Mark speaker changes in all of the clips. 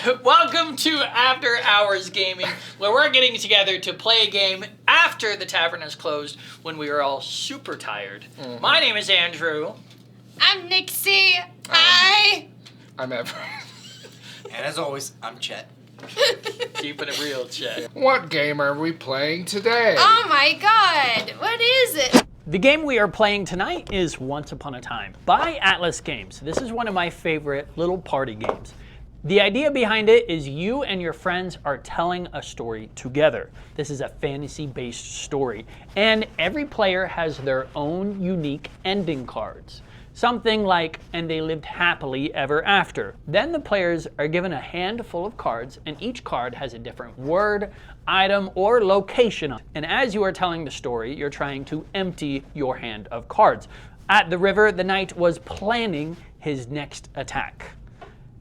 Speaker 1: Welcome to After Hours Gaming, where we're getting together to play a game after the tavern is closed when we are all super tired. Mm-hmm. My name is Andrew.
Speaker 2: I'm Nixie. Hi.
Speaker 3: I'm Everett.
Speaker 4: And as always, I'm Chet.
Speaker 1: Keeping it real, Chet.
Speaker 3: What game are we playing today?
Speaker 2: Oh my god, what is it?
Speaker 5: The game we are playing tonight is Once Upon a Time by Atlas Games. This is one of my favorite little party games. The idea behind it is you and your friends are telling a story together. This is a fantasy-based story, and every player has their own unique ending cards. Something like, and they lived happily ever after. Then the players are given a handful of cards, and each card has a different word, item, or location on it. And as you are telling the story, you're trying to empty your hand of cards. At the river, the knight was planning his next attack.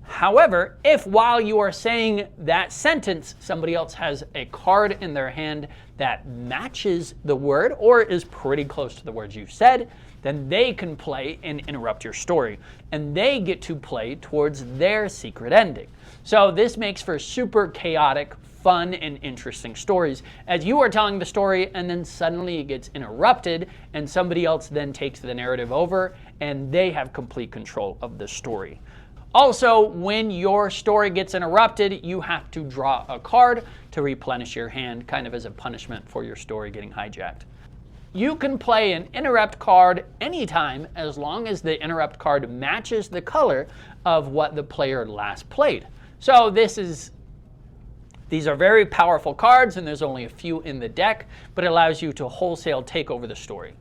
Speaker 5: However, if while you are saying that sentence, somebody else has a card in their hand that matches the word or is pretty close to the words you said, then they can play and interrupt your story. And they get to play towards their secret ending. So this makes for super chaotic, fun, and interesting stories as you are telling the story and then suddenly it gets interrupted and somebody else then takes the narrative over and they have complete control of the story. Also, when your story gets interrupted, you have to draw a card to replenish your hand, kind of as a punishment for your story getting hijacked. You can play an interrupt card anytime as long as the interrupt card matches the color of what the player last played. So these are very powerful cards and there's only a few in the deck, but it allows you to wholesale take over the story.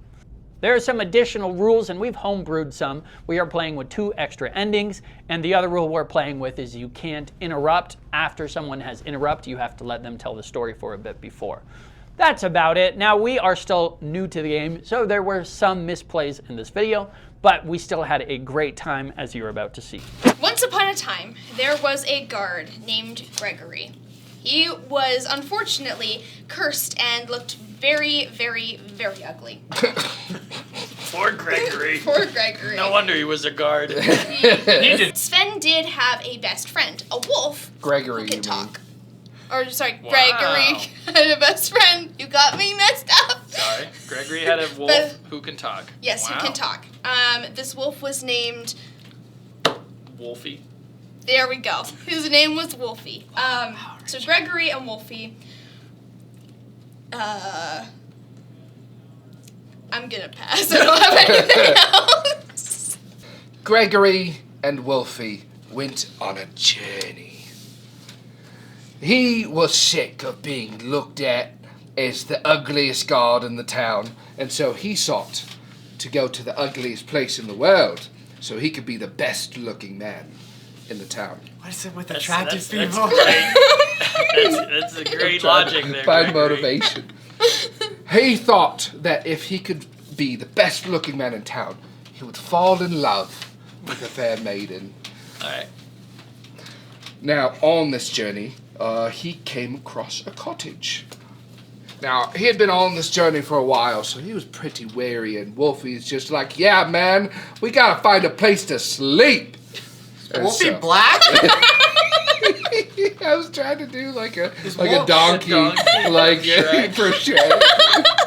Speaker 5: There are some additional rules, and we've homebrewed some. We are playing with 2 extra endings, and the other rule we're playing with is you can't interrupt after someone has interrupted. You have to let them tell the story for a bit before. That's about it. Now, we are still new to the game, so there were some misplays in this video, but we still had a great time, as you're about to see.
Speaker 2: Once upon a time, there was a guard named Gregory. He was unfortunately cursed and looked very, very, very ugly.
Speaker 1: Poor Gregory.
Speaker 2: Poor Gregory.
Speaker 1: No wonder he was a guard.
Speaker 2: Sven did have a best friend, a wolf.
Speaker 3: Gregory,
Speaker 2: who could
Speaker 3: you
Speaker 2: talk. Or, sorry,
Speaker 1: Wow.
Speaker 2: Gregory had a best friend. You got me messed up.
Speaker 1: Sorry, Gregory had a wolf who can talk.
Speaker 2: Yes,
Speaker 1: Wow.
Speaker 2: who can talk. This wolf was named...
Speaker 1: Wolfie.
Speaker 2: There we go. His name was Wolfie. So Gregory and Wolfie. I'm gonna pass. I don't have anything else.
Speaker 3: Gregory and Wolfie went on a journey. He was sick of being looked at as the ugliest guard in the town, and so he sought to go to the ugliest place in the world so he could be the best looking man in the town.
Speaker 4: What is it with attractive people?
Speaker 1: That's a great logic there,
Speaker 3: Find
Speaker 1: Gregory.
Speaker 3: motivation. He thought that if he could be the best looking man in town, he would fall in love with a fair maiden.
Speaker 1: All right.
Speaker 3: Now, on this journey, he came across a cottage. Now, he had been on this journey for a while, so he was pretty wary, and Wolfie's just like, yeah, man, we gotta find a place to sleep. And
Speaker 4: Wolfie
Speaker 3: so-
Speaker 4: Black?
Speaker 3: I was trying to do like a
Speaker 4: wolf-
Speaker 3: donkey, like
Speaker 1: Shrek.
Speaker 3: for Shrek.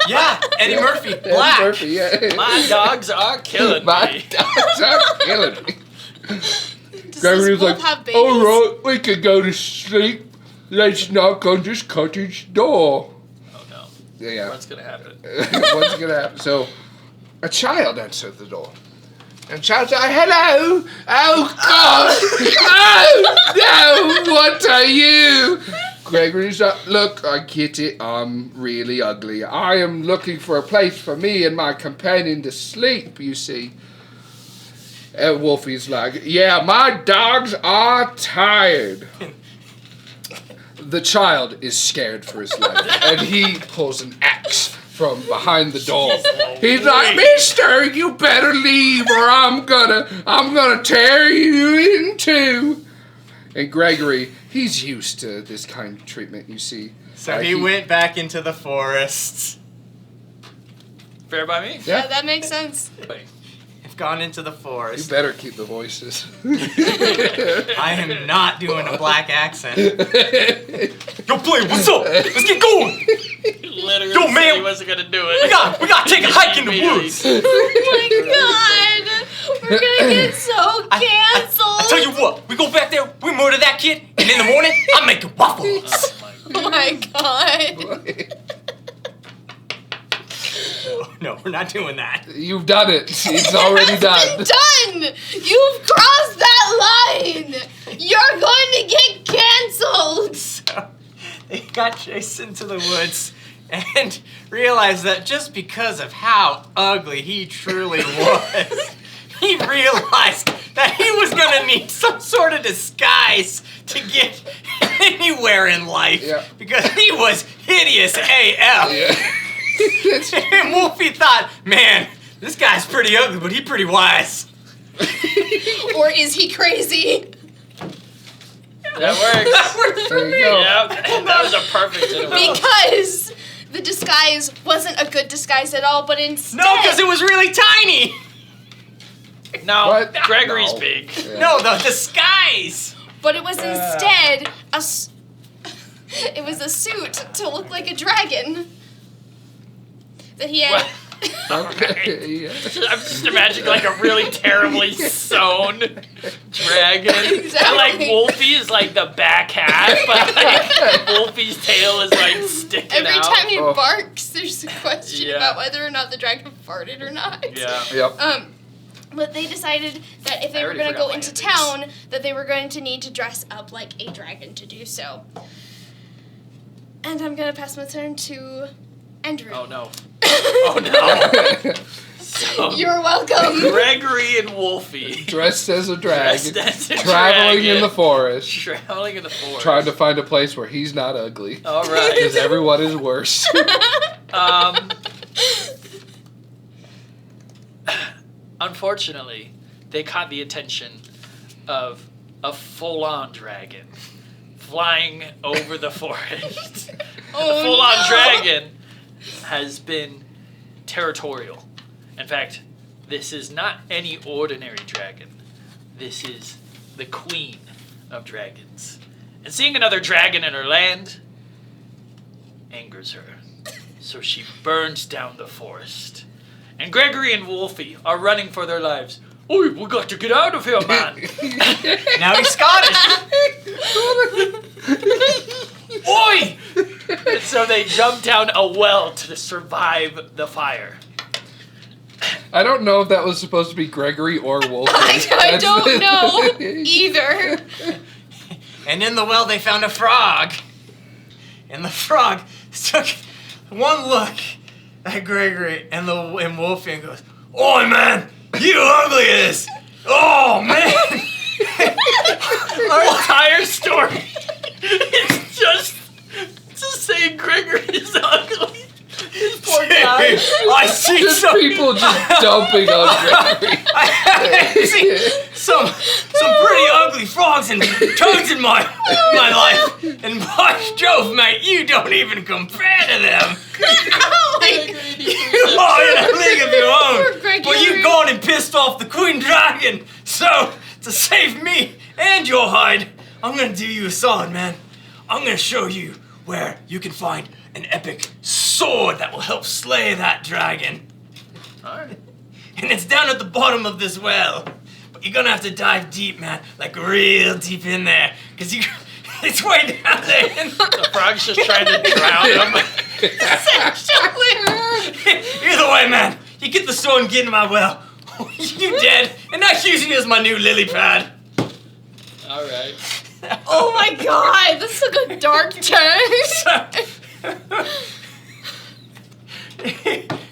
Speaker 4: Yeah, Eddie Murphy.
Speaker 3: Eddie
Speaker 4: Black.
Speaker 3: Murphy, yeah.
Speaker 1: My dogs are killing
Speaker 3: My
Speaker 1: me.
Speaker 3: dogs are killing me.
Speaker 2: Does
Speaker 3: Gregory
Speaker 2: this
Speaker 3: was
Speaker 2: wolf
Speaker 3: like,
Speaker 2: have babies?
Speaker 3: all right, we can go to sleep. Let's knock on this cottage door.
Speaker 1: Oh no.
Speaker 3: Yeah.
Speaker 1: What's gonna happen?
Speaker 3: What's going to happen? So, a child answered the door. And the child said, hello. Oh, God. Oh, no. What are you? Gregory's like, look, I get it. I'm really ugly. I am looking for a place for me and my companion to sleep, you see. And Wolfie's like, yeah, my dogs are tired. The child is scared for his life, and he pulls an axe from behind the door. He's like, mister, you better leave or I'm gonna tear you in two. And Gregory, he's used to this kind of treatment, you see.
Speaker 4: So he went back into the forest.
Speaker 1: Fair by me?
Speaker 3: Yeah.
Speaker 2: That makes sense.
Speaker 1: Wait.
Speaker 4: gone into the
Speaker 3: You
Speaker 4: forest.
Speaker 3: better keep the voices.
Speaker 4: I am not doing a black accent. Yo, play, what's up? Let's get going.
Speaker 1: Literally
Speaker 4: Yo,
Speaker 1: said
Speaker 4: man.
Speaker 1: he wasn't gonna do it.
Speaker 4: We got to take a hike in the woods.
Speaker 2: Oh my god! We're gonna get so canceled!
Speaker 4: I tell you what, we go back there, we murder that kid, and in the morning, I'm making waffles.
Speaker 2: Oh my god!
Speaker 4: No, we're not doing that.
Speaker 3: You've done it. It's already done.
Speaker 2: Done! You've crossed that line! You're going to get canceled!
Speaker 4: So they got chased into the woods and realized that just because of how ugly he truly was, he realized that he was gonna need some sort of disguise to get anywhere in life.
Speaker 3: Yeah.
Speaker 4: Because he was hideous AF.
Speaker 3: Yeah.
Speaker 4: And Wolfie thought, man, this guy's pretty ugly, but he pretty wise.
Speaker 2: Or is he crazy?
Speaker 1: That works.
Speaker 3: There you go.
Speaker 1: Yeah, that was a perfect interval.
Speaker 2: Because the disguise wasn't a good disguise at all, but instead...
Speaker 4: No, because it was really tiny.
Speaker 1: No,
Speaker 3: What?
Speaker 1: Gregory's
Speaker 3: No.
Speaker 1: big.
Speaker 3: Yeah.
Speaker 4: No, the disguise.
Speaker 2: But it was instead it was a suit to look like a dragon. That he had...
Speaker 3: Okay. Yeah.
Speaker 1: I'm just imagining like a really terribly sewn dragon.
Speaker 2: Exactly.
Speaker 1: And like Wolfie is like the back half, but like Wolfie's tail is like sticking
Speaker 2: Every
Speaker 1: out.
Speaker 2: time he
Speaker 3: Oh.
Speaker 2: barks, there's a question
Speaker 1: Yeah.
Speaker 2: about whether or not the dragon farted or not.
Speaker 1: Yeah.
Speaker 3: Yep.
Speaker 2: But they decided that if
Speaker 1: I
Speaker 2: they were
Speaker 1: already
Speaker 2: going to
Speaker 1: forgot
Speaker 2: go
Speaker 1: my
Speaker 2: into
Speaker 1: endings.
Speaker 2: town, that they were going to need to dress up like a dragon to do so. And I'm going to pass my turn to Andrew.
Speaker 1: Oh no. Oh no. So
Speaker 2: You're welcome.
Speaker 1: Gregory and Wolfie
Speaker 3: Dressed as a dragon.
Speaker 1: dressed as a
Speaker 3: Traveling
Speaker 1: dragon,
Speaker 3: in the forest.
Speaker 1: traveling in the forest.
Speaker 3: Trying to find a place where he's not ugly.
Speaker 1: All right.
Speaker 3: Because everyone is worse.
Speaker 1: Unfortunately, they caught the attention of a full-on dragon flying over the forest.
Speaker 2: Oh,
Speaker 1: The full-on
Speaker 2: no.
Speaker 1: dragon has been territorial. In fact, this is not any ordinary dragon. This is the queen of dragons. And seeing another dragon in her land angers her. So she burns down the forest. And Gregory and Wolfie are running for their lives. Oi, we got to get out of here, man.
Speaker 4: Now he's Scottish.
Speaker 1: Oi! And so they jump down a well to survive the fire.
Speaker 3: I don't know if that was supposed to be Gregory or Wolfie.
Speaker 2: I don't know either.
Speaker 4: And in the well, they found a frog. And the frog took one look at Gregory and Wolfie and goes, "Oi, man, you ugly as. Oh, man."
Speaker 1: Our entire story is just saying Gregory is ugly. This poor guy.
Speaker 4: I see
Speaker 3: Just
Speaker 4: some
Speaker 3: people just dumping on Gregory.
Speaker 4: I see some pretty ugly frogs and toads in my life. And by Jove, mate, you don't even compare to them. You are in a league of your
Speaker 2: Poor
Speaker 4: own.
Speaker 2: Gregory.
Speaker 4: But you've gone and pissed off the Queen Dragon. So, to save me and your hide, I'm gonna do you a solid, man. I'm gonna show you where you can find an epic sword that will help slay that dragon.
Speaker 1: Alright.
Speaker 4: And it's down at the bottom of this well. But you're gonna have to dive deep, man. Like real deep in there. Cause it's way down there.
Speaker 1: The frog's just trying to drown him.
Speaker 4: Either way, man, you get the sword and get in my well. You dead, and I use you as my new lily pad.
Speaker 1: Alright.
Speaker 2: Oh my god, this took a dark turn.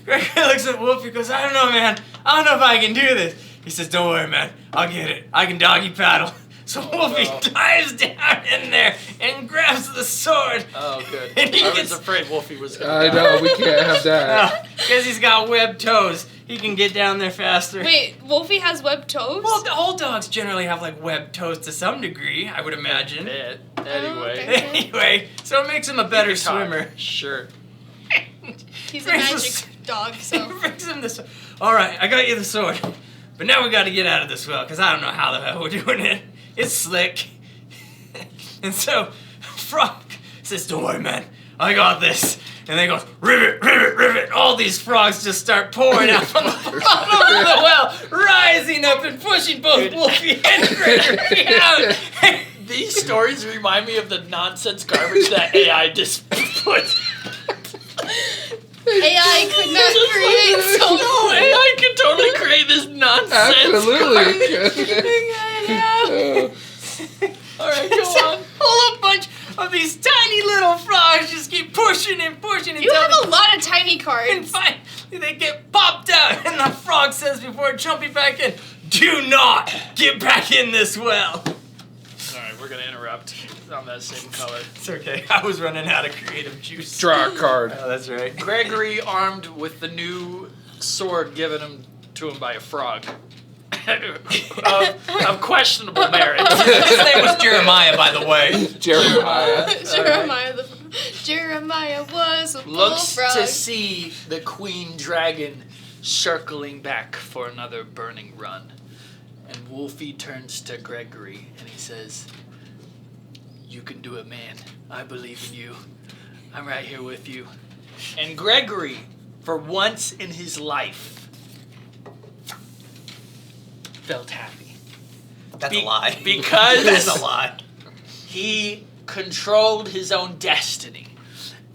Speaker 4: Greg looks at Wolfie and goes, "I don't know, man. I don't know if I can do this." He says, "Don't worry, man. I'll get it. I can doggy paddle." So Wolfie
Speaker 1: no.
Speaker 4: dives down in there and grabs the sword.
Speaker 1: Oh, good.
Speaker 4: And he
Speaker 1: I was
Speaker 4: gets-
Speaker 1: afraid Wolfie was gonna
Speaker 3: I
Speaker 1: die.
Speaker 3: know, we can't have that.
Speaker 4: Because he's got webbed toes. He can get down there faster.
Speaker 2: Wait, Wolfie has webbed toes?
Speaker 4: Well, all dogs generally have like webbed toes to some degree, I would imagine.
Speaker 1: Bit. Anyway.
Speaker 2: okay.
Speaker 4: Anyway, so it makes him a better
Speaker 1: Good talk.
Speaker 4: swimmer.
Speaker 1: Sure.
Speaker 2: He's a
Speaker 4: Brings
Speaker 2: magic
Speaker 4: the-
Speaker 2: dog, so.
Speaker 4: Brings him the sword. All right, I got you the sword. But now we gotta get out of this well, because I don't know how the hell we're doing it. It's slick. And so, Frog says, don't worry, man. I got this. And they go, rivet, rivet, rivet. All these frogs just start pouring out from the bottom of the well, rising up and pushing both Wolfie and Gregory out.
Speaker 1: These stories remind me of the nonsense garbage that AI just put.
Speaker 2: AI could not create so
Speaker 1: No, AI can totally create this nonsense.
Speaker 3: Absolutely.
Speaker 1: All right, go on.
Speaker 4: Whole bunch of these tiny little frogs just keep pushing and pushing
Speaker 2: You
Speaker 4: until
Speaker 2: have a lot of tiny
Speaker 4: and
Speaker 2: cards.
Speaker 4: finally they get popped out, and the frog says before jumping back in, "Do not get back in this well."
Speaker 1: All right, we're gonna interrupt on that same color.
Speaker 4: It's okay. I was running out of creative juice.
Speaker 3: Draw a card.
Speaker 4: Oh, that's right.
Speaker 1: Gregory, armed with the new sword given to him by a frog, of questionable merit.
Speaker 4: His name was Jeremiah, by the way.
Speaker 3: Jeremiah.
Speaker 2: Jeremiah was a
Speaker 1: Looks
Speaker 2: bullfrog.
Speaker 1: to see the queen dragon circling back for another burning run. And Wolfie turns to Gregory and he says, "You can do it, man. I believe in you. I'm right here with you." And Gregory, for once in his life, felt happy.
Speaker 4: That's a lie.
Speaker 1: Because
Speaker 4: That's a lie.
Speaker 1: he controlled his own destiny.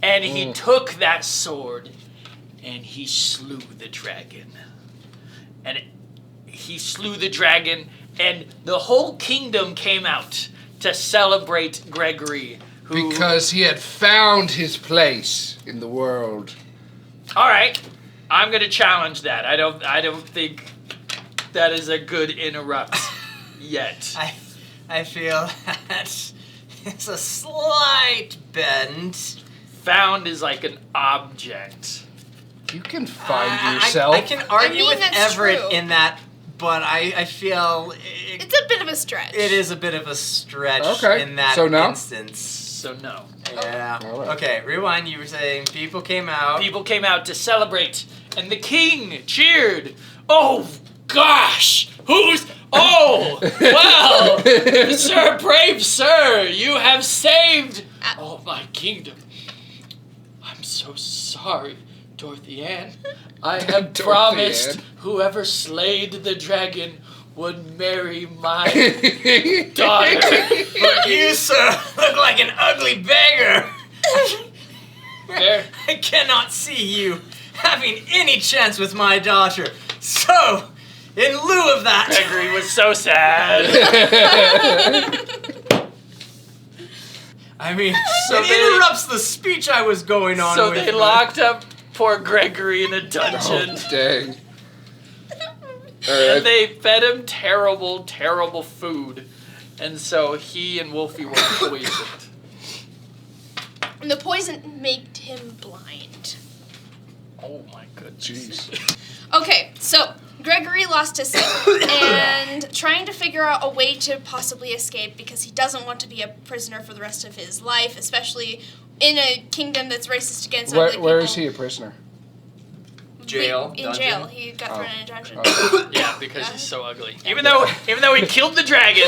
Speaker 1: And he took that sword and he slew the dragon. And he slew the dragon, and the whole kingdom came out to celebrate Gregory. Who,
Speaker 3: Because he had found his place in the world.
Speaker 1: all right, I'm going to challenge that. I don't think that is a good interrupt yet.
Speaker 4: I feel that it's a slight bend.
Speaker 1: Found is like an object.
Speaker 3: You can find yourself.
Speaker 4: I can argue
Speaker 2: mean,
Speaker 4: with
Speaker 2: that's
Speaker 4: Everett
Speaker 2: true.
Speaker 4: in that, but I feel
Speaker 2: It's a bit of a stretch.
Speaker 4: it is a bit of a stretch
Speaker 3: Okay,
Speaker 4: in that
Speaker 3: so no?
Speaker 4: instance.
Speaker 1: So no.
Speaker 4: Yeah.
Speaker 3: All right.
Speaker 4: Okay, rewind. You were saying people came out.
Speaker 1: People came out to celebrate, and the king cheered. Oh, gosh! Who's... Oh, well, sir, brave sir, you have saved all my kingdom. I'm so sorry, Dorothy Ann. I have
Speaker 3: Dorothy
Speaker 1: promised
Speaker 3: Ann.
Speaker 1: whoever slayed the dragon would marry my daughter.
Speaker 4: But you, sir, look like an ugly beggar.
Speaker 1: There.
Speaker 4: I cannot see you having any chance with my daughter. So, in lieu of that,
Speaker 1: Gregory was so sad.
Speaker 4: I mean,
Speaker 1: So
Speaker 4: it
Speaker 1: they-
Speaker 4: interrupts the speech I was going on
Speaker 1: So
Speaker 4: with.
Speaker 1: they locked up poor Gregory in a dungeon.
Speaker 3: Oh, dang. All
Speaker 1: And
Speaker 3: right.
Speaker 1: they fed him terrible, terrible food. And so he and Wolfie were poisoned.
Speaker 2: And the poison made him blind.
Speaker 1: Oh my goodness.
Speaker 3: Jeez.
Speaker 2: Okay, so Gregory lost his sight and trying to figure out a way to possibly escape because he doesn't want to be a prisoner for the rest of his life, especially in a kingdom that's racist against ugly people.
Speaker 3: Where is he a prisoner?
Speaker 4: Jail,
Speaker 2: In
Speaker 4: dungeon?
Speaker 2: jail. He got thrown in a dungeon.
Speaker 1: Yeah, because he's so ugly. Even though he killed the dragon,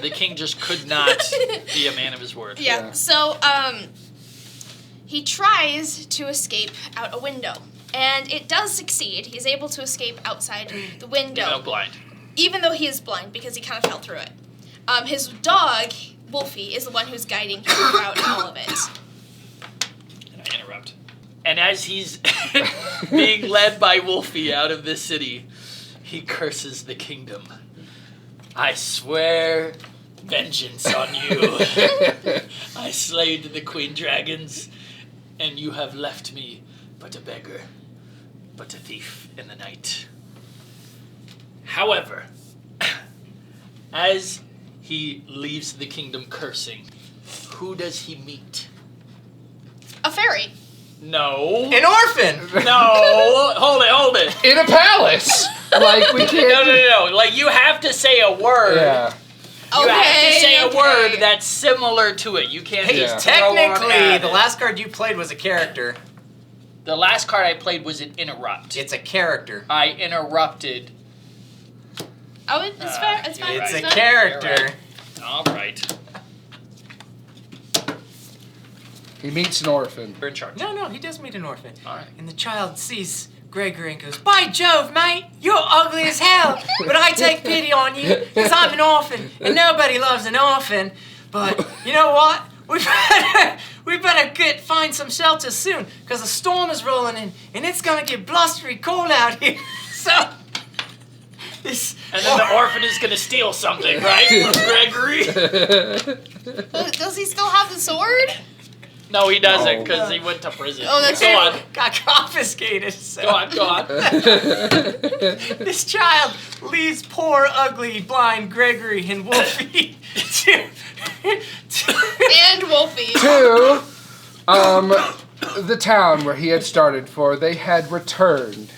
Speaker 1: the king just could not be a man of his word.
Speaker 2: Yeah.
Speaker 3: Yeah.
Speaker 2: So, he tries to escape out a window, and it does succeed. He's able to escape outside the window,
Speaker 1: You know, blind.
Speaker 2: even though he is blind because he kind of fell through it. His dog, Wolfie, is the one who's guiding him throughout all of it.
Speaker 1: And I interrupt. And as he's being led by Wolfie out of this city, he curses the kingdom. I swear vengeance on you. I slayed the queen dragons, and you have left me but a beggar, but a thief in the night. However, as he leaves the kingdom cursing, who does he meet?
Speaker 2: A fairy.
Speaker 1: No.
Speaker 4: An orphan!
Speaker 1: No. Hold it.
Speaker 3: In a palace. Like we can't.
Speaker 1: No. Like, you have to say a word.
Speaker 3: Yeah.
Speaker 1: You have to say a
Speaker 2: Okay.
Speaker 1: word that's similar to it. You can't
Speaker 4: Hey,
Speaker 1: just throw on
Speaker 4: technically,
Speaker 1: at
Speaker 4: the
Speaker 1: it.
Speaker 4: last card you played was a character.
Speaker 1: The last card I played was an interrupt.
Speaker 4: It's a character.
Speaker 1: I interrupted.
Speaker 2: Oh, it's fair. It's fine.
Speaker 4: It's
Speaker 1: right.
Speaker 4: a
Speaker 2: fine.
Speaker 4: character.
Speaker 1: All right.
Speaker 3: He meets an orphan.
Speaker 1: You're in charge.
Speaker 4: No, he does meet an orphan.
Speaker 1: All right.
Speaker 4: And the child sees Gregory and goes, "By Jove, mate, you're ugly as hell, but I take pity on you because I'm an orphan, and nobody loves an orphan. But you know what? We better find some shelter soon because the storm is rolling in, and it's gonna get blustery cold out here. So this
Speaker 1: And then the orphan is gonna steal something, right? From Gregory?
Speaker 2: Does he still have the sword?
Speaker 1: No, he doesn't,
Speaker 3: No.
Speaker 1: because he went to prison.
Speaker 2: Oh, that's
Speaker 1: Go on.
Speaker 4: got confiscated. So.
Speaker 1: Go on.
Speaker 4: This child leaves poor, ugly, blind Gregory and Wolfie to
Speaker 2: And Wolfie.
Speaker 3: To the town where he had started, for they had returned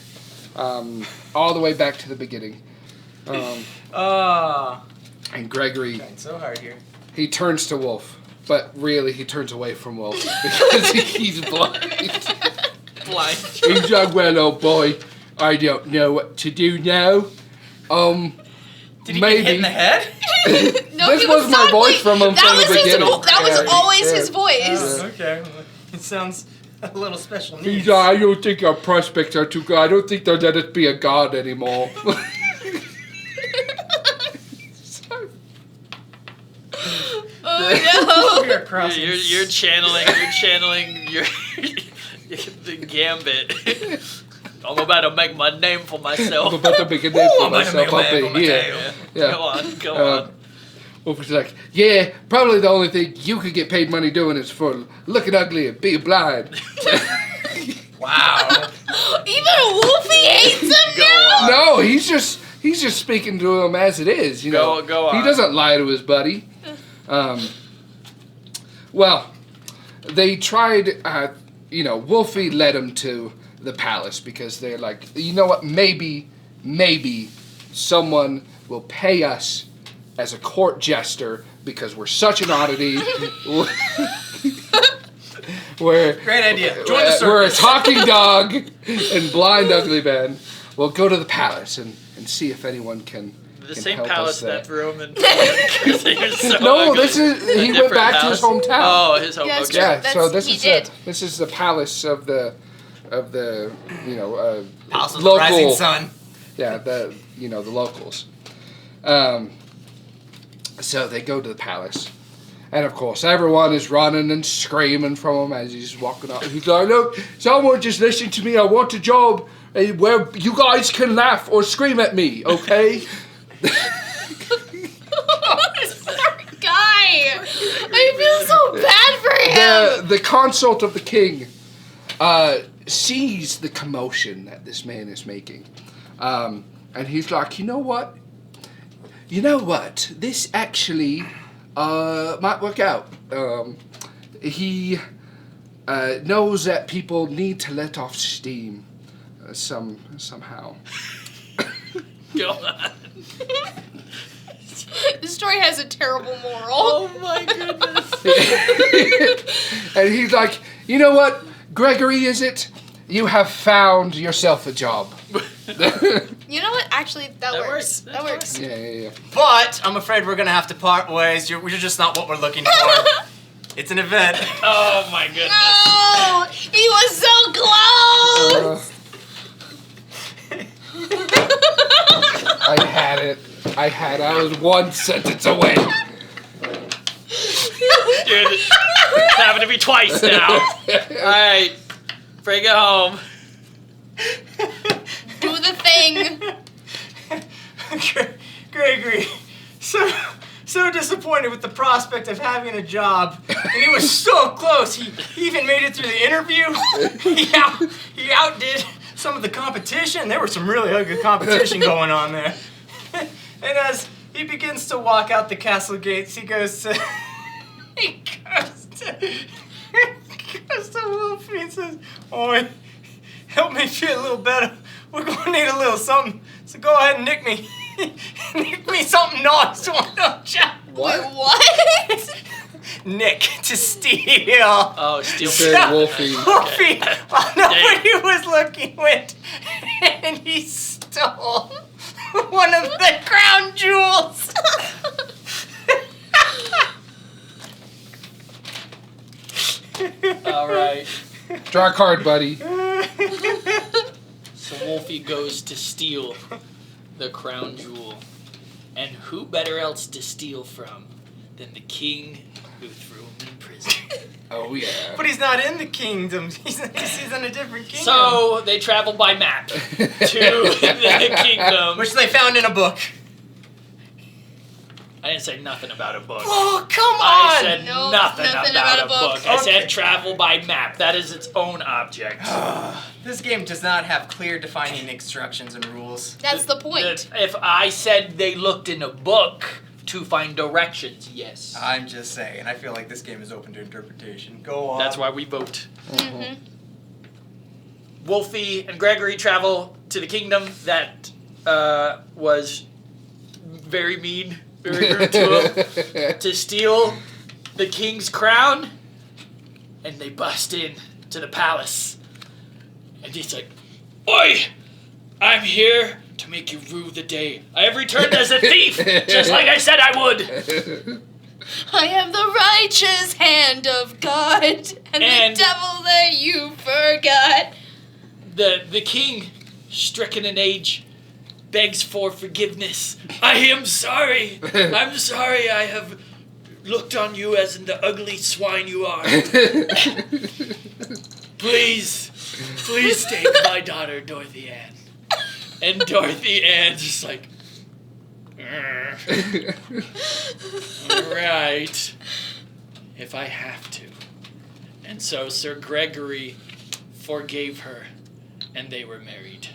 Speaker 3: all the way back to the beginning. And Gregory,
Speaker 4: trying so hard here.
Speaker 3: he turns to Wolf, but really he turns away from Wolf because he's blind.
Speaker 1: Blind.
Speaker 3: He's like, "Well, old boy, I don't know what to do now.
Speaker 4: Did he
Speaker 3: maybe."
Speaker 4: get hit in the head?
Speaker 2: No,
Speaker 3: This
Speaker 2: he
Speaker 3: was my
Speaker 2: talking-
Speaker 3: voice from him
Speaker 2: that
Speaker 3: from the
Speaker 2: was his
Speaker 3: beginning.
Speaker 2: That was
Speaker 3: Yeah,
Speaker 2: always
Speaker 3: yeah.
Speaker 2: his voice.
Speaker 4: Okay. It sounds a little special
Speaker 3: He's
Speaker 4: needs.
Speaker 3: like, "I don't think our prospects are too good. I don't think they'll let us be a god anymore."
Speaker 2: Oh
Speaker 4: We are crossing.
Speaker 1: You're channeling your the gambit. I'm about to make my name for myself.
Speaker 3: I'm about to make a name for
Speaker 4: I'm about to
Speaker 3: myself
Speaker 4: make a
Speaker 3: up
Speaker 4: name
Speaker 3: in
Speaker 4: for
Speaker 3: here.
Speaker 4: myself.
Speaker 3: Yeah.
Speaker 1: Go
Speaker 3: Uh,
Speaker 1: on.
Speaker 3: Wolf was like, "Yeah, probably the only thing you could get paid money doing is for looking ugly and being blind."
Speaker 4: Wow.
Speaker 2: no! Even Wolfie hates him
Speaker 1: Go
Speaker 2: now.
Speaker 1: on.
Speaker 3: No, he's just speaking to him as it is. You know,
Speaker 1: Go on.
Speaker 3: He doesn't lie to his buddy. Well, they tried. Wolfie led him to the palace because they're like, you know what? Maybe someone will pay us as a court jester because we're such an oddity. We're
Speaker 4: Great idea. Join the
Speaker 3: we're a
Speaker 4: circus.
Speaker 3: talking dog and blind ugly man. We'll go to the palace and see if anyone can.
Speaker 1: The
Speaker 3: can
Speaker 1: same
Speaker 3: help
Speaker 1: palace
Speaker 3: us there.
Speaker 1: that threw him in because he was so
Speaker 3: No,
Speaker 1: ugly.
Speaker 3: this is he
Speaker 1: A
Speaker 3: went
Speaker 1: different
Speaker 3: back to his
Speaker 1: house?
Speaker 3: hometown.
Speaker 1: Oh, his home.
Speaker 2: Yes,
Speaker 1: Okay.
Speaker 3: Yeah,
Speaker 2: That's-
Speaker 3: so this
Speaker 2: he
Speaker 3: is
Speaker 2: did.
Speaker 3: this is the palace of the
Speaker 4: House of the
Speaker 3: local
Speaker 4: Rising Sun.
Speaker 3: yeah the locals. So they go to the palace, and of course everyone is running and screaming from him as he's walking up. He's like, "Look, someone just listen to me. I want a job where you guys can laugh or scream at me, okay?"
Speaker 2: Poor guy. I feel so bad for him.
Speaker 3: The consort of the king sees the commotion that this man is making. And he's like, you know what? This actually might work out. He knows that people need to let off steam somehow.
Speaker 1: Go on.
Speaker 2: This story has a terrible moral.
Speaker 1: Oh my goodness.
Speaker 3: And he's like, you know what, Gregory, is it? You have found yourself a job.
Speaker 2: You know what? Actually, that
Speaker 1: works.
Speaker 2: works. That
Speaker 1: That's
Speaker 2: works.
Speaker 3: Yeah.
Speaker 4: But I'm afraid we're gonna have to part ways. You're just not what we're looking for. It's an event.
Speaker 1: Oh my goodness.
Speaker 2: No! He was so close!
Speaker 3: I had it. I was one sentence away.
Speaker 1: Dude, it's happened to be twice now. Alright. Bring it home.
Speaker 2: Do the thing.
Speaker 4: Gregory, so disappointed with the prospect of having a job, and he was so close. He even made it through the interview. He outdid some of the competition. There was some really ugly competition going on there. And as he begins to walk out the castle gates, he goes to Wolfie and says, "Oi, help me feel a little better. We're gonna need a little something. So go ahead and nick me. Nick me something nice, why don't ya?"
Speaker 2: Wait, what?
Speaker 4: Nick to steal.
Speaker 1: Oh, steal.
Speaker 3: Said Wolfie.
Speaker 4: Wolfie, while nobody was looking, went and he stole one of the crown jewels.
Speaker 1: All right.
Speaker 3: Draw a card, buddy.
Speaker 1: So Wolfie goes to steal the crown jewel. And who better else to steal from than the king who threw him in prison?
Speaker 3: Oh, yeah.
Speaker 4: But he's not in the kingdom. He's in a different kingdom.
Speaker 1: So they travel by map to the kingdom.
Speaker 4: Which they found in a book.
Speaker 1: I didn't say nothing about a book.
Speaker 4: Oh, come
Speaker 1: I
Speaker 4: on!
Speaker 1: said
Speaker 2: No,
Speaker 1: nothing about a book. I said
Speaker 4: Okay.
Speaker 1: travel by map. That is its own object.
Speaker 4: This game does not have clear defining instructions and rules.
Speaker 2: That's the point.
Speaker 1: If I said they looked in a book to find directions, yes.
Speaker 4: I'm just saying, I feel like this game is open to interpretation. Go on.
Speaker 1: That's why we vote.
Speaker 2: Mm-hmm.
Speaker 1: Wolfie and Gregory travel to the kingdom that was very mean, very rude to him, to steal the king's crown, and they bust in to the palace. And he's like, "Oi! I'm here to make you rue the day I have returned as a thief, just like I said I would."
Speaker 2: I am the righteous hand of God, and the devil that you forgot.
Speaker 1: The king, stricken in age, begs for forgiveness. I am sorry. I'm sorry I have looked on you as the ugly swine you are. Please take my daughter, Dorothy Ann. And Dorothy Ann's just like, all right, if I have to. And so Sir Gregory forgave her, and they were married.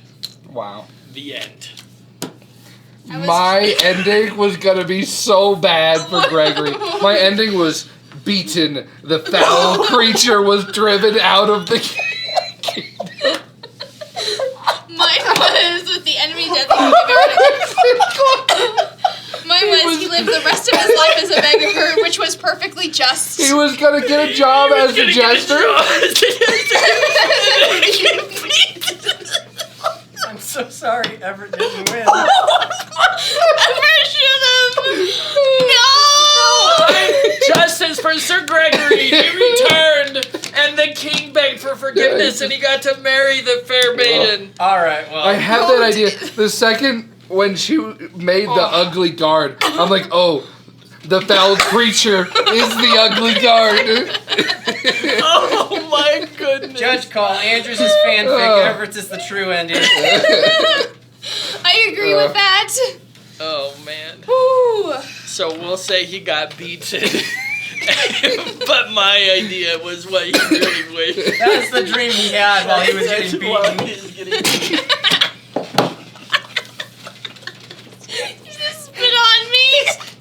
Speaker 3: Wow.
Speaker 1: The end.
Speaker 3: My ending was gonna be so bad for Gregory. My ending was beaten. The foul creature was driven out of the kingdom.
Speaker 2: Mine was with the enemy death. Mine was he lived the rest of his life as a beggar, which was perfectly just.
Speaker 3: He was gonna get a job as a jester.
Speaker 4: I'm so sorry Everett didn't win.
Speaker 2: Never should have. No.
Speaker 1: Justice for Sir Gregory. He returned, and the king begged for forgiveness, and he got to marry the fair maiden.
Speaker 4: Alright, well.
Speaker 3: I have that idea. The second when she made the ugly guard, I'm like, oh, the foul creature is the ugly guard.
Speaker 1: Oh my goodness.
Speaker 4: Judge call. Andrews is fanfic. Everett's is the true ending.
Speaker 2: I agree with that.
Speaker 1: Oh man.
Speaker 2: Ooh.
Speaker 1: So we'll say he got beaten. But my idea was what he really wished.
Speaker 4: That's the dream he had while he was getting
Speaker 1: While
Speaker 4: beaten.
Speaker 1: he was getting beaten.
Speaker 2: You just spit on me.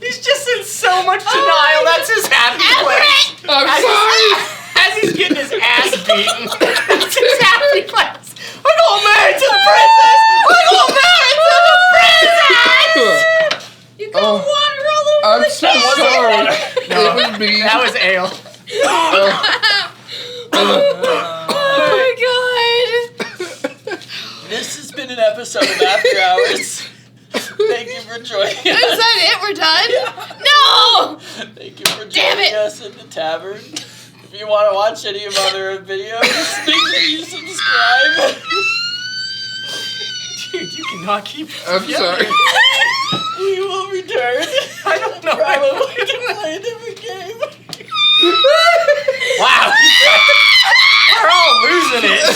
Speaker 4: He's just in so much denial. That's his happy place.
Speaker 3: I'm sorry.
Speaker 4: As he's getting his ass beaten, that's his happy place. I'm all married to the princess. I'm all married to the princess.
Speaker 2: You got water all over
Speaker 3: I'm
Speaker 2: the
Speaker 3: so
Speaker 2: table.
Speaker 3: sorry.
Speaker 4: No,
Speaker 3: It was me.
Speaker 4: That was ale.
Speaker 2: Oh my god.
Speaker 1: This has been an episode of After Hours. Thank you for joining
Speaker 2: Is
Speaker 1: us.
Speaker 2: that it? We're done? No!
Speaker 1: Thank you for
Speaker 2: Damn
Speaker 1: joining
Speaker 2: it.
Speaker 1: us in the tavern. If you want to watch any of our other videos, make sure you subscribe.
Speaker 4: Dude, you cannot keep it
Speaker 3: I'm
Speaker 4: together.
Speaker 3: sorry.
Speaker 1: We will return.
Speaker 4: I don't know.
Speaker 1: Probably to play a different game.
Speaker 4: Wow. We're all losing it.